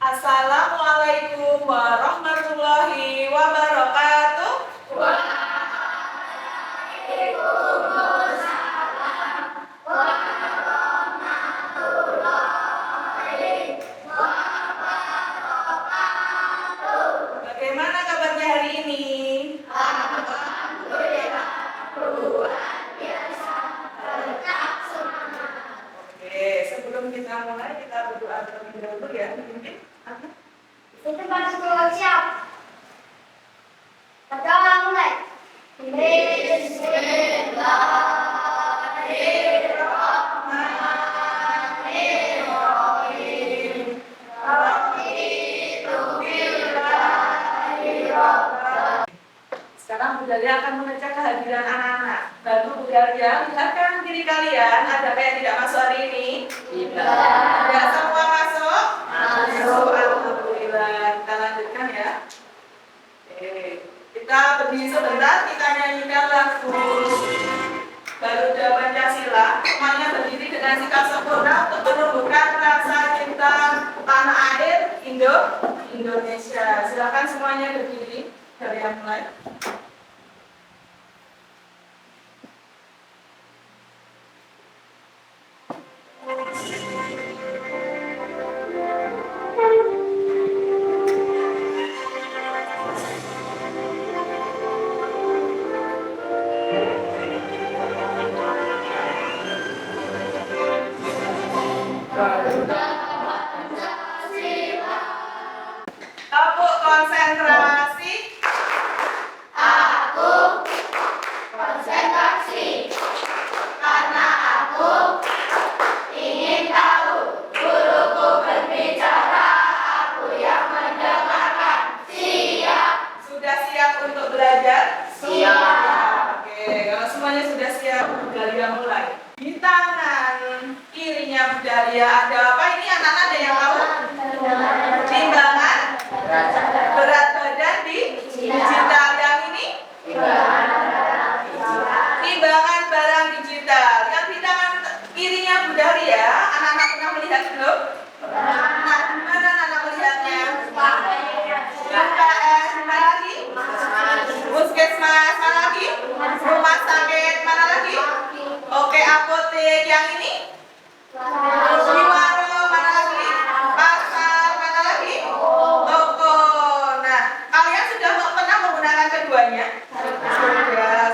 Assalamualaikum warahmatullahi wabarakatuh. Bagaimana kabarnya hari ini? Oke, sebelum kita mulai kita berdoa terlebih dahulu ya. Itu masuk siap. Kita mulai. Sekarang Bu Dalia akan mengecek kehadiran anak-anak. Bantu Bu Dalia, lihatkan diri kalian ada apa yang tidak masuk hari ini? Tidak semua masuk? Masuk. Alhamdulillah. Kita lanjutkan ya. Oke. Kita berdiri sebentar, kita nyanyikan lagu Garuda Pancasila. Semuanya berdiri dengan sikap sempurna untuk menumbuhkan rasa cinta tanah air Indonesia. Silakan semuanya berdiri dari yang mulai. Tepuk konsentrasi. Konsentrasi. Karena aku ingin tahu. Guruku berbicara, aku yang mendengarkan. Siap. Sudah siap untuk belajar? Siap. Oke, kalau semuanya sudah siap, Bu Dalia mulai. Di tangan kirinya Bu Dalia ada apa ini anak-anak, ada yang tahu? Timbangan berat badan digital. Yang ini timbangan barang digital. Yang di tangan kirinya Bu Dalia, anak-anak pernah melihat belum? Nah, gimana anak melihatnya? UKS, mana lagi? Puskesmas, mana lagi? Rumah sakit, mana lagi? Oke, apotek. Yang ini? Di warung, mana lagi? Pasar, mana lagi? Toko. Nah, kalian sudah pernah menggunakan keduanya?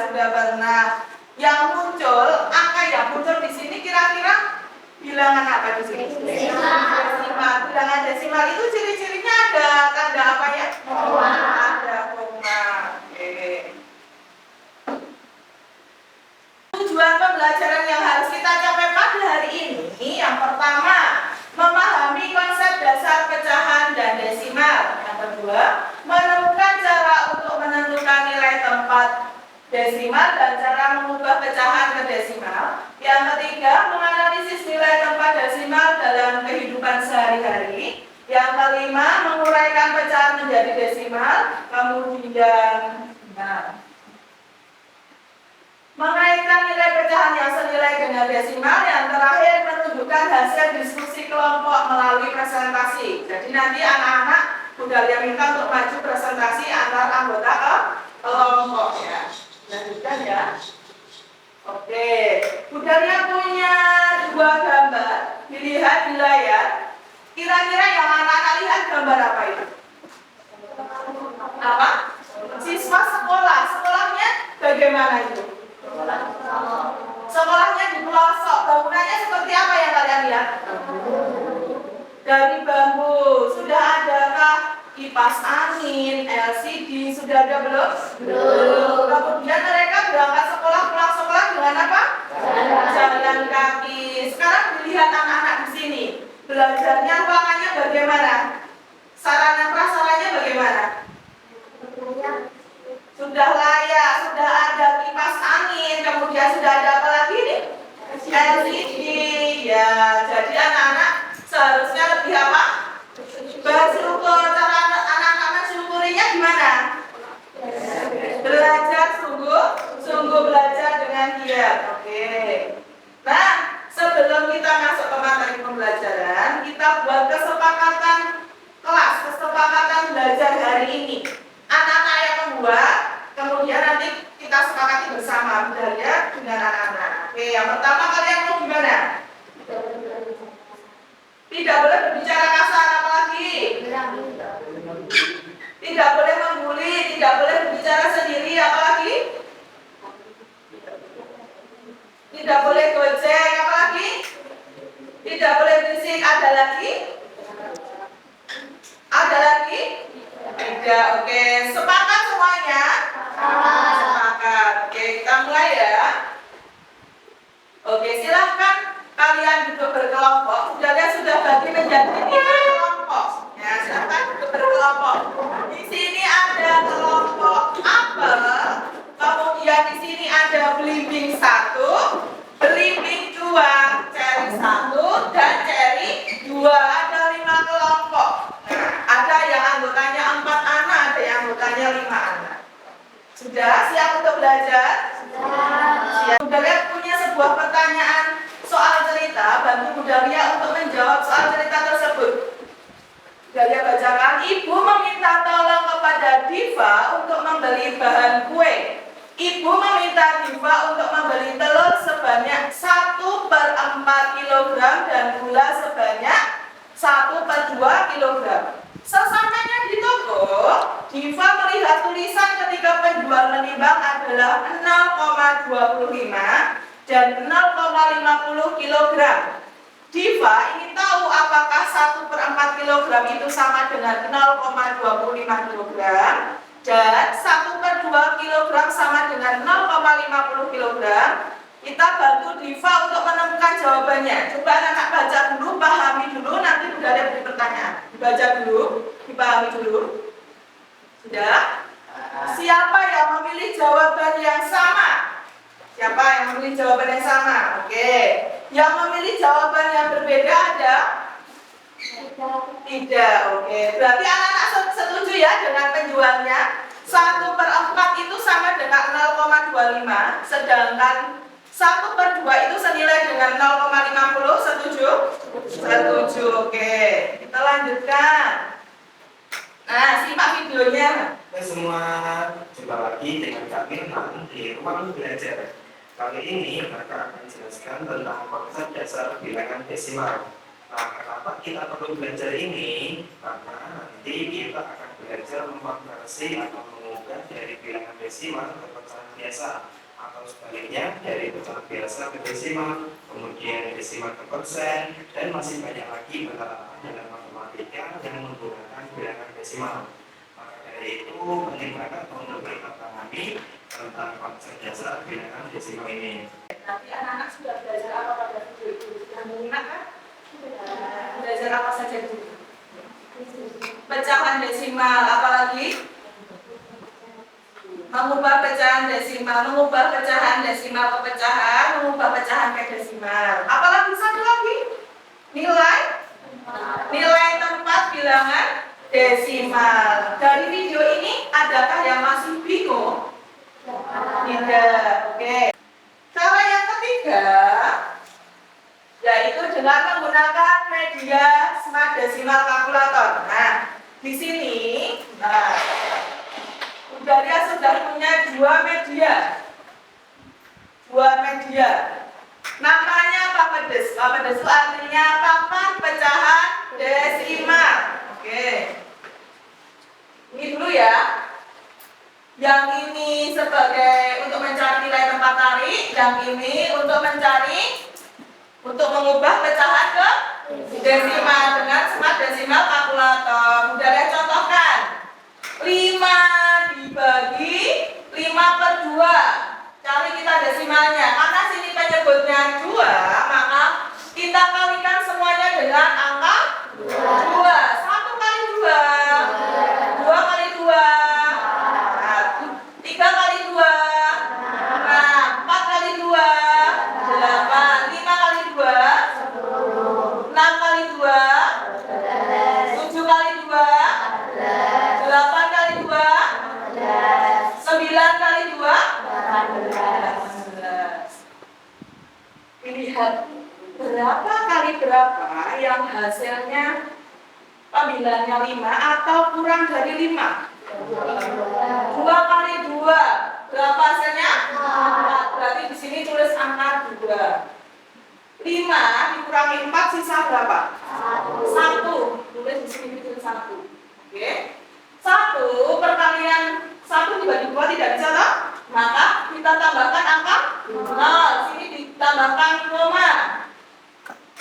Sudah pernah. Yang muncul, angka yang muncul di sini kira-kira bilangan apa di sini? Desimal. Bilangan desimal itu ciri-cirinya ada tanda apa ya? Ada koma. Oke. Tujuan pembelajaran yang harus kita capai pada hari ini, yang pertama, memahami konsep dasar pecahan dan desimal. Yang kedua, menemukan cara untuk menentukan nilai tempat desimal dan cara mengubah pecahan ke desimal. Yang ketiga, menganalisis nilai tempat desimal dalam kehidupan sehari-hari. Yang kelima, menguraikan pecahan menjadi desimal. Kemudian, mengaitkan nilai pecahan yang senilai dengan desimal. Yang terakhir, menunjukkan hasil diskusi kelompok melalui presentasi. Jadi nanti anak-anak Bu Dalia minta untuk maju presentasi antar anggota kelompok ya. Lanjutkan ya. Oke, Bu Dalia punya dua gambar, dilihat di layar. Kira-kira yang anak-anak lihat gambar apa itu? Apa? Siswa sekolah. Sekolahnya bagaimana itu? Sekolahnya di pelosok. Bangunannya seperti apa yang kalian lihat? Dari bambu. Sudah adakah kipas angin, LCD? Sudah ada belum? Belum. Kemudian mereka berangkat sekolah, pulang sekolah dengan apa? Jalan kaki. Sekarang dilihat anak-anak di sini. Belajarnya ruangannya bagaimana? Sarana prasarannya bagaimana? Sudah layak, sudah ada kipas angin, kemudian sudah ada apa lagi nih? LCD. Ya, jadi anak-anak seharusnya lebih apa? Bersyukur. Cara anak-anak mensyukurinya gimana? Belajar sungguh belajar dengan giat. Oke. Nah, sebelum kita masuk ke materi pembelajaran, kita buat kesepakatan ada lagi? Ada lagi? Tidak. Oke, sepakat semuanya? Sepakat. Oke, kita mulai ya. Oke, silahkan kalian duduk berkelompok. Sudah bagi menjadi 5 kelompok. Ya, silahkan duduk berkelompok. Di sini ada kelompok apel. Kemudian di sini ada belimbing 1, belimbing 2, ceri 1, dan ceri 2. Ada 5 kelompok. Ada yang anggotanya 4 anak, ada yang anggotanya 5 anak. Sudah siap untuk belajar? Siap. Bunda Ria punya sebuah pertanyaan soal cerita. Bantu Bunda Ria untuk menjawab soal cerita tersebut. Bunda Ria bacakan. Ibu meminta tolong kepada Diva untuk membeli bahan kue. Ibu meminta Diva untuk membeli telur sebanyak 1/4 kg dan gula sebanyak 1/2 kg. Sesampainya di toko, Diva melihat tulisan ketika penjual menimbang adalah 0,25 dan 0,50 kg. Diva ingin tahu apakah 1/4 kg itu sama dengan 0,25 kg dan 1/2 kg sama dengan 0,50 kg. Kita bantu Diva untuk menemukan jawabannya. Coba anak-anak baca dulu, pahami dulu, nanti Bunda Ria beri pertanyaan. Dibaca dulu, dipahami dulu. Sudah? Siapa yang memilih jawaban yang sama? Siapa yang memilih jawaban yang sama? Oke. Yang memilih jawaban yang berbeda ada? Tidak. Oke. Berarti anak-anak setuju ya dengan penjualnya? 1/4 itu sama dengan 0,25, sedangkan 1/2 itu senilai dengan 0,50. Setuju? Setuju. Oke. Kita lanjutkan. Nah, simak videonya. Kita semua jumpa lagi dengan kami di ruang belajar. Kali ini mereka akan jelaskan tentang konsep dasar bilangan desimal. Nah, kenapa kita perlu belajar ini? Karena nanti kita akan belajar mengkonversi atau mengubah dari bilangan desimal ke pecahan biasa, atau sebaliknya dari pecahan biasa ke desimal, kemudian desimal ke persen, dan masih banyak lagi penerapan dalam matematika yang menggunakan bilangan desimal. Maka dari itu penting banget untuk kita pahami tentang konsep dasar bilangan desimal ini. Nanti anak-anak sudah belajar apa pada video itu? Sudah menyimak kan? Belajar apa saja dulu? Pecahan desimal, apalagi? Mengubah pecahan desimal, mengubah pecahan desimal ke pecahan, mengubah pecahan ke desimal. Apalagi satu lagi? Nilai tempat bilangan desimal. Dari video ini adakah yang masih bingung? Tidak. Oke. Cara yang ketiga yaitu dengan menggunakan media Smart Decimal Calculator. Nah, di sini Bunda Ria sudah punya dua media. Namanya papedes. Papedes itu artinya papan pecahan desimal. Oke. Ini dulu ya. Yang ini sebagai untuk mencari nilai tempat tarik, yang ini untuk mengubah pecahan ke desimal dengan Smart Decimal Calculator. Bunda Ria contohkan. 5 dibagi 5/2. Cari kita desimalnya. Karena sini penyebutnya 2, maka kita kalikan semuanya dengan angka 2. 1 kali 2, 2 kali 2, 3 kali 2, 4 kali 2, 8, 5 kali 2, 6 kali 2, 7 kali 2, 8 kali 2, 9 kali 2, 18. Lihat berapa kali berapa yang hasilnya pembilannya 5 atau kurang dari 5. 2 kali 2, berapa hasilnya? 4. Berarti di sini tulis angka 2. 5 dikurangi 4 sisa berapa? 1. Tulis di sini tulis 1. Oke. 1 perkalian 1 dibagi 2 tidak bisa toh? Maka kita tambahkan angka 0. Sini ditambahkan koma.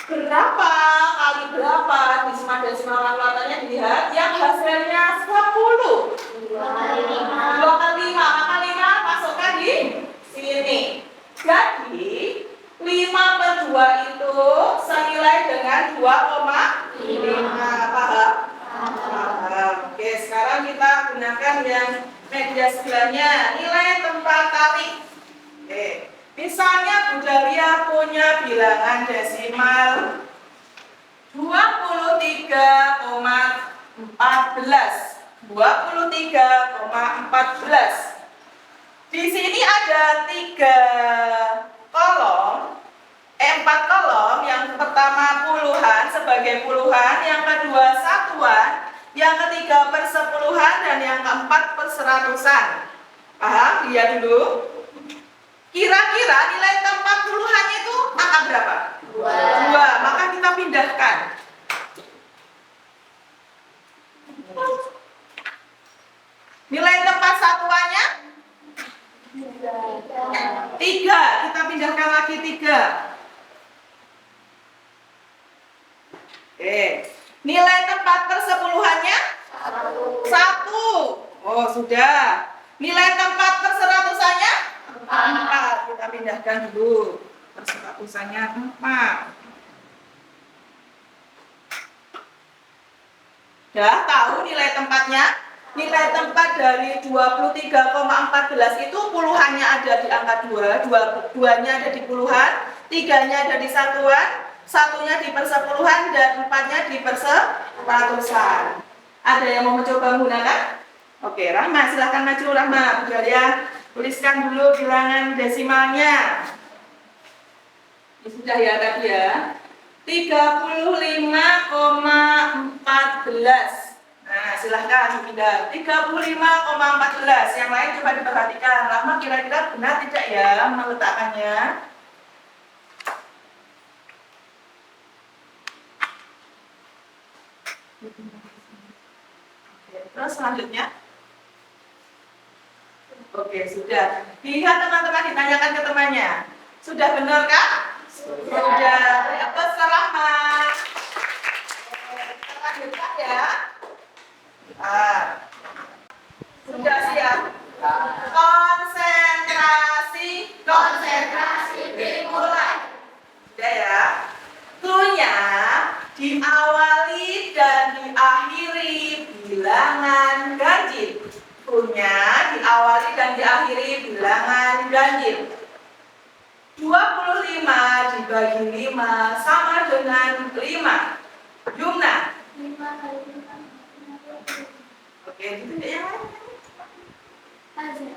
Berapa kali kali 8 di desimal kalkulatornya dilihat yang hasilnya 10. 2 kali 5, maka 5 masukkan di sini. Jadi 5 per 2 itu senilai dengan 2,5. Paham? Paham. Oke, sekarang kita gunakan yang media sebelahnya. Nilai tempat tarik. Oke. Misalnya Bu Dahlia punya bilangan desimal 23,14. 23,14. Di sini ada 4 kolom. Yang pertama puluhan sebagai puluhan, yang kedua satuan, yang ketiga persepuluhan, dan yang keempat perseratusan. Paham? Lihat dulu. Kira-kira nilai tempat puluhannya itu angka berapa? 2. Maka kita pindahkan. Nilai tempat satuannya 3. Kita pindahkan lagi 3. Oke. Nilai tempat persepuluhannya 1. Oh, sudah. Nilai tempat perseratusannya 4. Kita pindahkan dulu. Perseratusannya 4. Sudah tahu nilai tempatnya? Nilai tempat dari 23,14 itu puluhannya ada di angka 2, 2-nya ada di puluhan, 3-nya ada di satuan, 1-nya di persepuluhan, dan 4-nya di perseratusan. Ada yang mau mencoba menggunakan? Oke, Rahma, silahkan maju Rahma. Bu Dahlia, tuliskan dulu bilangan desimalnya. Ini sudah ya tadi ya. 35,14. Nah, silahkan pindah. 35,14. Yang lain coba diperhatikan. Rahma kira-kira benar tidak ya meletakkannya? Terus selanjutnya? Oke, sudah. Lihat teman-teman, ditanyakan ke temannya. Sudah benar kah? Sudah. Atas Rahma. Selanjutnya ya. Sudah siap. Konsentrasi dimulai. Sudah ya. Cluenya diawali dan diakhiri bilangan ganjil. Cluenya diawali dan diakhiri bilangan ganjil. 25 dibagi 5 sama dengan 5. Yumna. 5 kali 5. Oke, itu yang lain. Aja.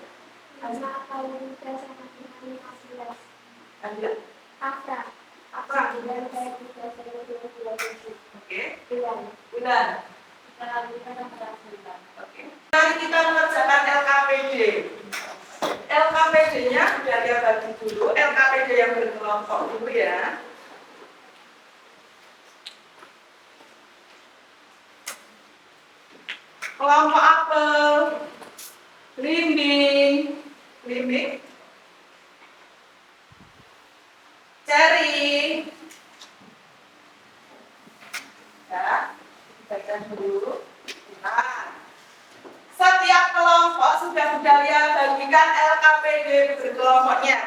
5 kali 3 sama dengan 15. Lanjut. Apa? 9 kali 3 sama dengan 27. Oke. Bulan. Bulan. Kita lanjutkan dengan Oke. Mari kita mengerjakan LKPD. LKPD-nya sudah dia bagi dulu. LKPD yang berkelompok dulu ya. Kelompok apel, belimbing, ceri. Ya, baca dulu. Nah, setiap kelompok sudah Bu Dahlia bagikan LKPD berkelompoknya.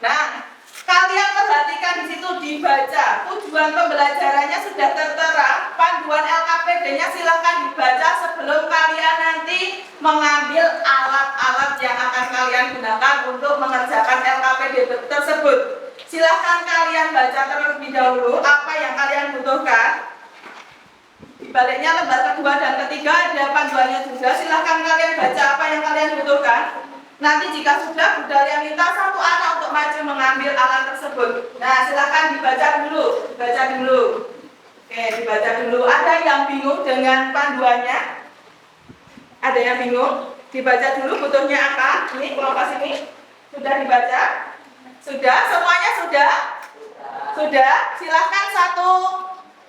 Nah, kalian perhatikan di situ dibaca. Tujuan pembelajarannya sudah tertera. Panduan LKPD-nya silahkan dibaca sebelum kalian nanti mengambil alat-alat yang akan kalian gunakan untuk mengerjakan LKPD tersebut. Silahkan kalian baca terlebih dahulu apa yang kalian butuhkan. Di baliknya lembar kedua dan ketiga ada panduannya juga. Silahkan kalian baca apa yang kalian butuhkan. Nanti jika sudah, Bu Dahlia minta satu anak untuk maju mengambil alat tersebut. Nah, silahkan dibaca dulu. Oke, dibaca dulu. Ada yang bingung dengan panduannya? Ada yang bingung? Dibaca dulu butuhnya apa? Ini kelompok sini. Sudah dibaca? Sudah? Semuanya sudah? Sudah? Silahkan satu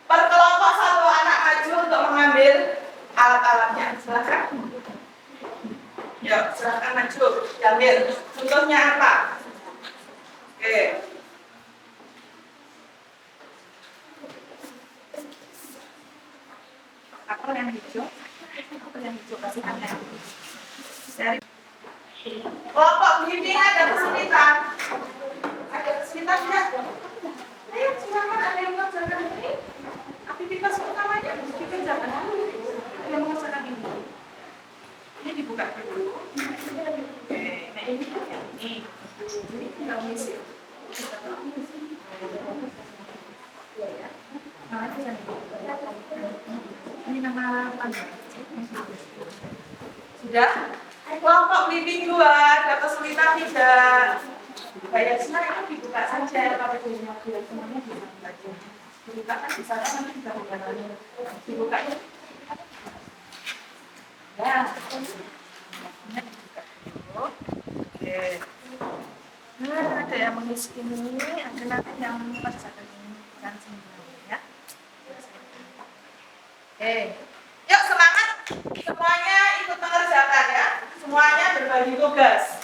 per kelompok satu anak maju untuk mengambil alat-alatnya. Silahkan. Yuk, silahkan maju. Jamil. Butuhnya apa? Oke. Apel yang hijau. Apel yang hijau kasihkan ya. Dari kelompok bimbing ada kesulitan. Ada kesulitan tidak? Ayo silakan, ada yang mengerjakan ini. Aktivitas pertamanya dikerjakan. Ada yang mengerjakan ini. Ini dibuka dulu. Oke, nah ini ini tinggal ngisi. Ini nama apa? Sudah? Kelompok bimbing 2 ada kesulitan tidak? Bayar sebenarnya itu dibuka saja kalau punya semuanya bisa dibaca. Dibuka kan bisa nanti bisa dibuka ya. Ya. Oke. Nah, ada yang mengisi ini, ada nanti yang mengerjakan ini dan semuanya ya. Oke. Yuk semangat. Semuanya ikut mengerjakan ya. Semuanya berbagi tugas.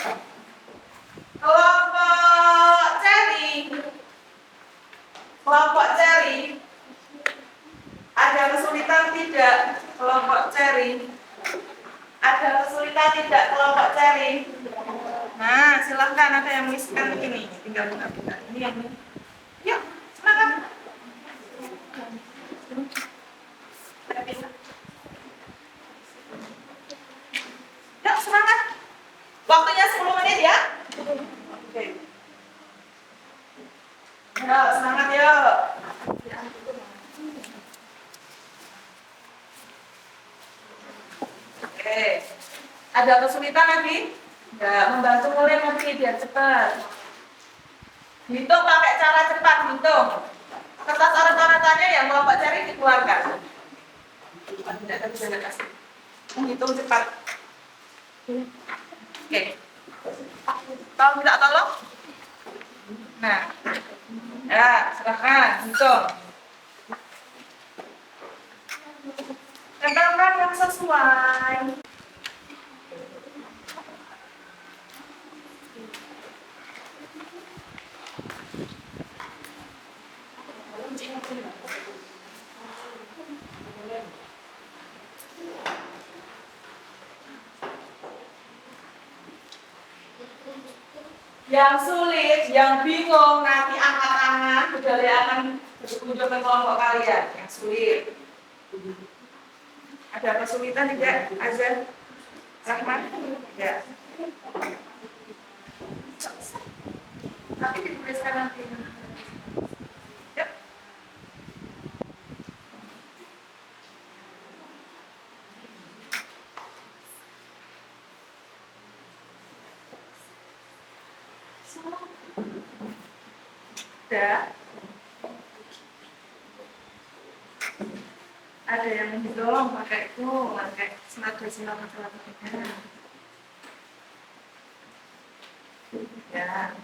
Kelompok Cherry. Ada kesulitan tidak kelompok Cherry? Ada kesulitan tidak kelompok Cherry? Nah, silahkan ada yang mengisikan ini. Tinggal buka-buka. Ini yang ini. Yuk, semangat. Yuk, semangat. Waktunya 10 menit ya. Oke. Yuk, semangat yuk. Oke. Ada kesulitan lagi? Enggak, membantu mulai nanti biar cepat. Hitung pakai cara cepat, hitung. Kertas orat-oratannya yang kelompok Cherry dikeluarkan. Tidak bisa kasih. Menghitung cepat. Oke. Kalau minta tolong? Nah. Ya, silakan hitung. Tempelkan yang sesuai. Yang sulit, yang bingung, nanti angkat tangan, budaya akan berkunjung ke kelompok kalian. Yang sulit. Ada kesulitan tidak, Azan? Rahman? Tidak. Tapi dituliskan nanti. Yuk. Sudah. Ada yang mendorong pakai itu, pakai smart decimal matematika. Ya.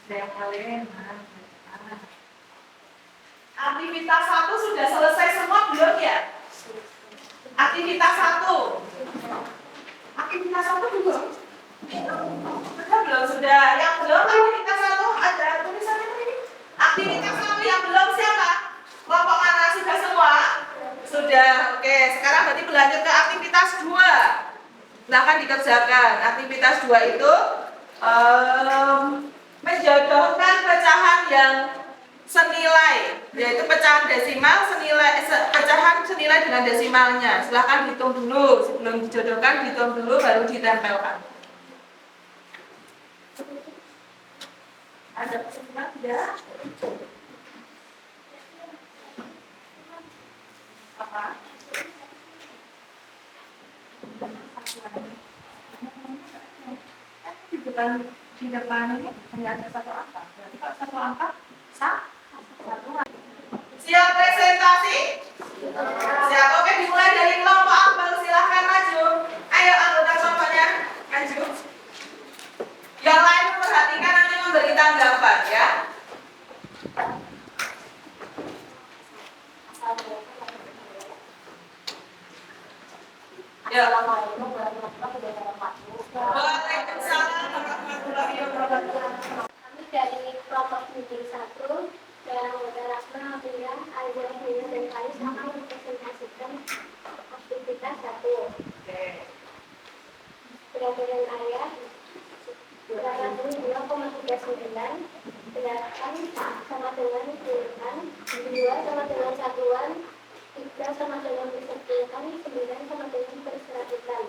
Ada yang lain. Aktivitas 1 sudah selesai semua belum ya? Aktivitas 1. Aktivitas 1 belum? Sudah belum? Sudah. Yang belum aktivitas 1 ada tulisannya ini. Aktivitas 1 yang belum siapa? Kelompok mana? Sudah semua? Sudah. Oke, sekarang berarti berlanjut ke aktivitas 2. Silahkan dikerjakan. Aktivitas 2 itu menjodohkan pecahan yang senilai, yaitu pecahan desimal pecahan senilai dengan desimalnya. Silahkan hitung dulu, sebelum dijodohkan hitung dulu baru ditempelkan. Ada kesulitan tidak? Apa? Di depan ini hanya ada satu angka. Berarti kalau satu angka satu. Siap presentasi? Siap. Oke, dimulai dari kelompok Akmal. Silahkan maju. Ayo anggota kelompoknya maju. Yang lain memperhatikan nanti memberi tanggapan ya. Ya. Waalaikumsalam warahmatullahi wabarakatuh. dengan ayah. Ulangan 2,39. Sedangkan sama dengan puluhan, 2 sama dengan satuan, 3 sama dengan persepuluhan, 9 sama dengan perseratusan.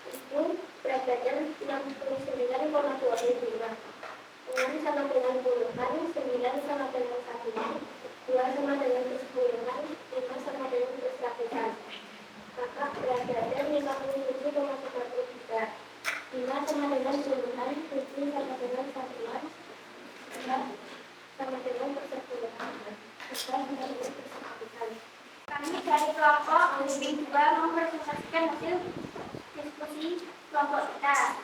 Itu berat badan 69,25. 6 sama dengan puluhan, 9 sama dengan satuan, 2 sama dengan persepuluhan, 5 sama dengan perseratusan. Maka berat badan 57,13. 5 sama dengan puluhan, 7 sama dengan satuan, 2 sama dengan persepuluhan, 3 sama dengan persatuan. Kami dari kelompok membimbing 2 mempresentasikan hasil diskusi kelompok kita.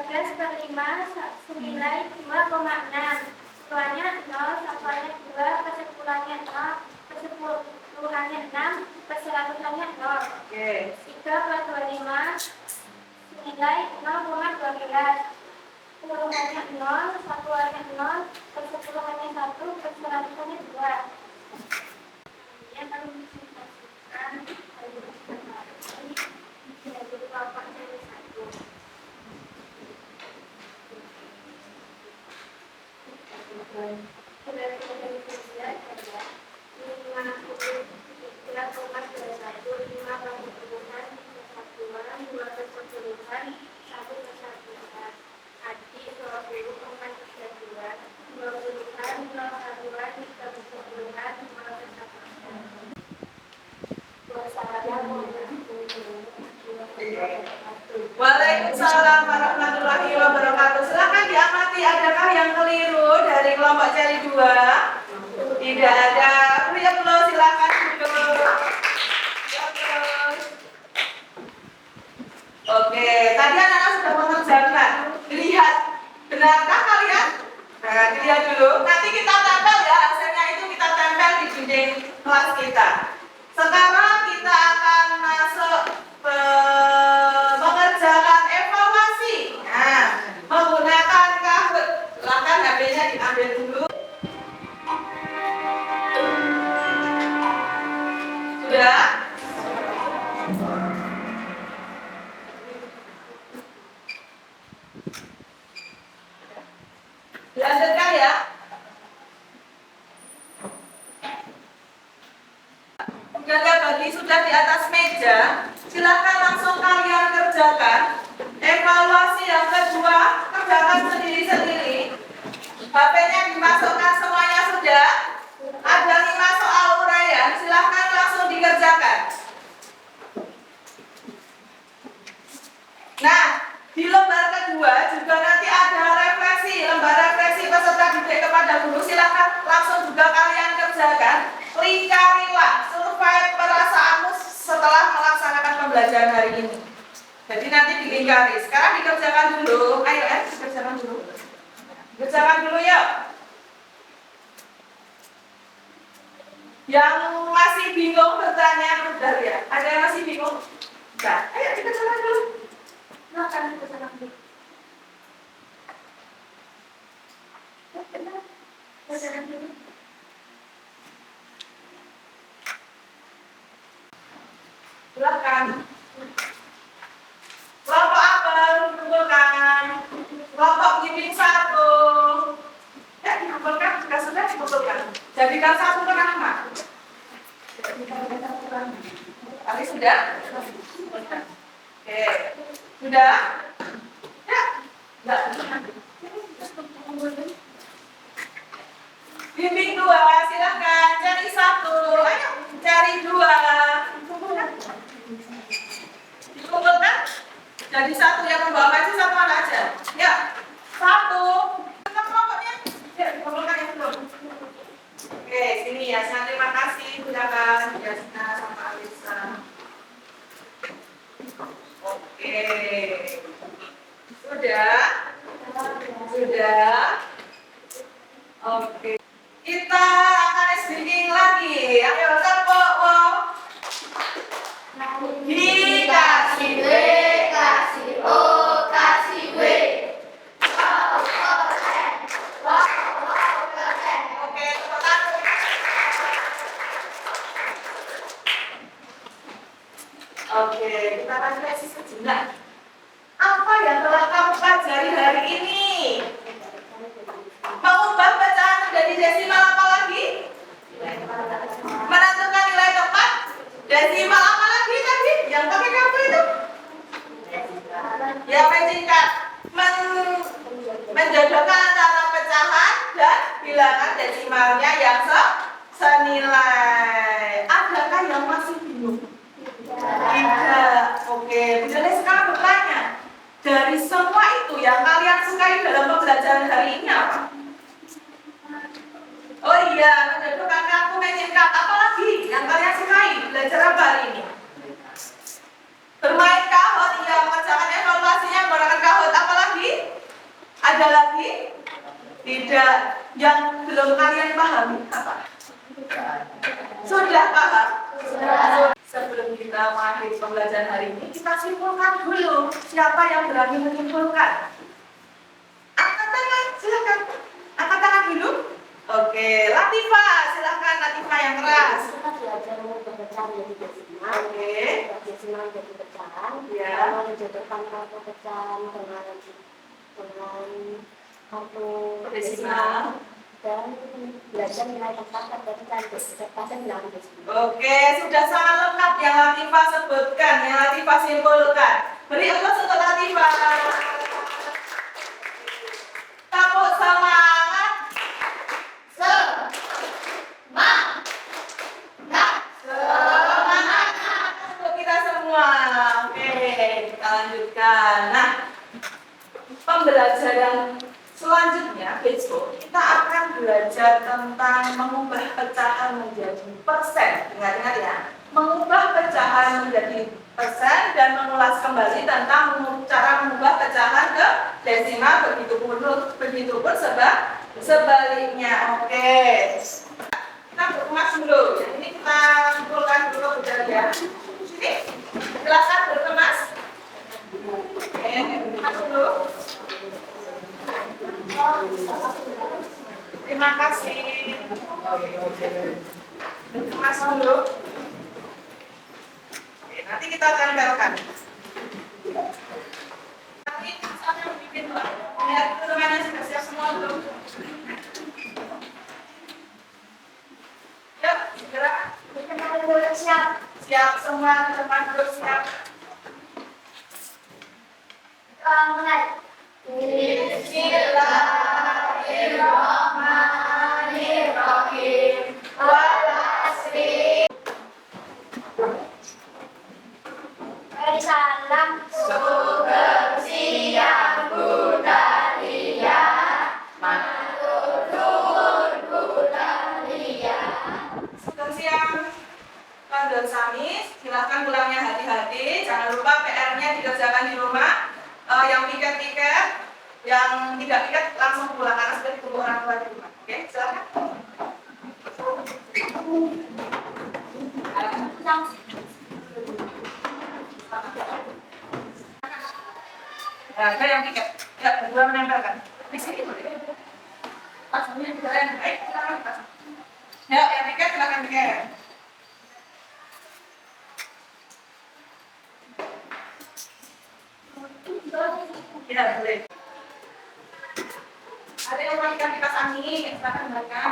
Belas per 5 senilai 2,6. Satuannya 0, satuannya 2, persepuluhannya 0, persepuluhannya 6, perseratusannya 0. 3 per 25 senilai 0,12. Puluhannya 0, satuannya 0, persepuluhannya 1, perseratusannya 2. Yang kami presentasikan jadi kelompok dari 1. Waalaikumsalam warahmatullahi wabarakatuh. Silakan diamati, adakah yang keliru dari kelompok cari 2? Tidak ada. Ya belum, silakan duduk. Ya belum. Oke, tadi anak-anak sudah mengerjakan. Lihat, benarkah kalian? Nah, dilihat dulu. Nanti kita tempel ya, hasilnya itu kita tempel di dinding kelas kita. Sekarang kita akan masuk mengerjakan evaluasi. Nah, menggunakan Kahoot. Silakan HP-nya diambil dulu. Sudah? Dilanjutkan ya. Sudah di atas meja, silakan langsung kalian kerjakan. Evaluasi yang kedua, kerjakan sendiri-sendiri. HP-nya dimasukkan semuanya sudah. Ada 5 soal uraian, silakan langsung dikerjakan. Nah, di lembar kedua juga nanti ada refleksi, lembar refleksi peserta didik kepada guru. Silakan langsung juga kalian kerjakan. Lingkarilah survei perasaanmu setelah melaksanakan pembelajaran hari ini. Jadi nanti dilingkari. Sekarang dikerjakan dulu. Ayo, dikerjakan dulu. Kerjakan dulu yuk. Yang masih bingung bertanya udah ya. Ada yang masih bingung? Nah, ayo dikerjakan dulu. Silakan dikerjakan dulu. Kerjakan dulu. Silakan. Kelompok apel dikumpulkan. Kelompok bimbing 1. Ya, dikumpulkan. Jika sudah dikumpulkan. Jadikan satu penama. Kali sudah? Oke. Sudah? Ya. Enggak. Bimbing 2, silakan. Cari 1. Ayo, cari 2. Dikumpulkan. Jadi 1 yang membawa maju, 1 anak aja. Ya. 1. Tetap kelompoknya. Ya, dikumpulkan yang belum. Oke, sini ya. Terima kasih. Silakan Jasna sama Alisa. Oke. Sudah? Sudah? Oke. Kita akan speaking lagi. Ayo, tepuk. Dikasih B, kasih O, kasih Yang menjadikan menjodohkan antara pecahan dan bilangan desimalnya yang senilai. Adakah yang masih bingung? Tidak. Oke, Bu Jane sekarang bertanya, dari semua itu yang kalian sukai dalam pembelajaran hari ini apa? Oh iya, menjodohkan kartu menyingkat. Apalagi yang kalian sukai belajar apa hari ini? Bermain kahot, iya, mengerjakan evaluasinya menggunakan kahot. Apalagi? Ada lagi? Tidak. Yang belum kalian pahami apa? Sudah paham? Sudah. Sebelum kita mengakhiri pembelajaran hari ini, kita simpulkan dulu. Siapa yang berani menyimpulkan? Angkat tangan, silakan. Angkat tangan dulu. Oke, Latifah, silakan Latifah yang keras. Kita belajar mengubah pecahan menjadi desimal. Oke. Desimal menjadi pecahan. Ya. Kita menjodohkan kartu pecahan dengan kartu Desimal. dan belajar nilai tempat dari pecahan bilangan desimal. Oke, sudah sangat lengkap yang Latifah sebutkan, yang Latifah simpulkan. Beri aplaus untuk Latifah. Tepuk semangat. Semangat untuk kita semua. Oke, kita lanjutkan. Nah, pembelajaran selanjutnya besok kita akan belajar tentang mengubah pecahan menjadi persen. Ingat-ingat ya, mengubah pecahan menjadi persen dan mengulas kembali tentang cara mengubah pecahan ke desimal, begitupun sebaliknya. Oke, kita berkemas dulu. Ini kita kumpulkan dulu ya. Sini, silakan berkemas. Oke, berkemas dulu. Terima kasih. Berkemas dulu. Oke, nanti kita tempelkan. Nanti saya bikin lihat teman-teman sudah siap semua belum? Yuk, segera. Siap. Siap semua teman belum siap. Mulai. Bismillahirrahmanirrahim. Walasri. Salam. Sugersi yang budaya, maturun budaya. Sugersi yang Pandon Samis, silahkan pulangnya hati-hati. Jangan lupa PR-nya dikerjakan di rumah. Yang piket-piket, yang tidak piket langsung pulang karena sudah ditunggu orang tua di rumah. Oke, silakan. Nah, ada yang piket. Ya, berdua menempelkan. Di sini boleh. Pasangnya di jalan. Baik, silakan pasang. Ya, yang piket silakan piket. Ya, boleh. Ada yang mau ikan kipas angin, silakan makan.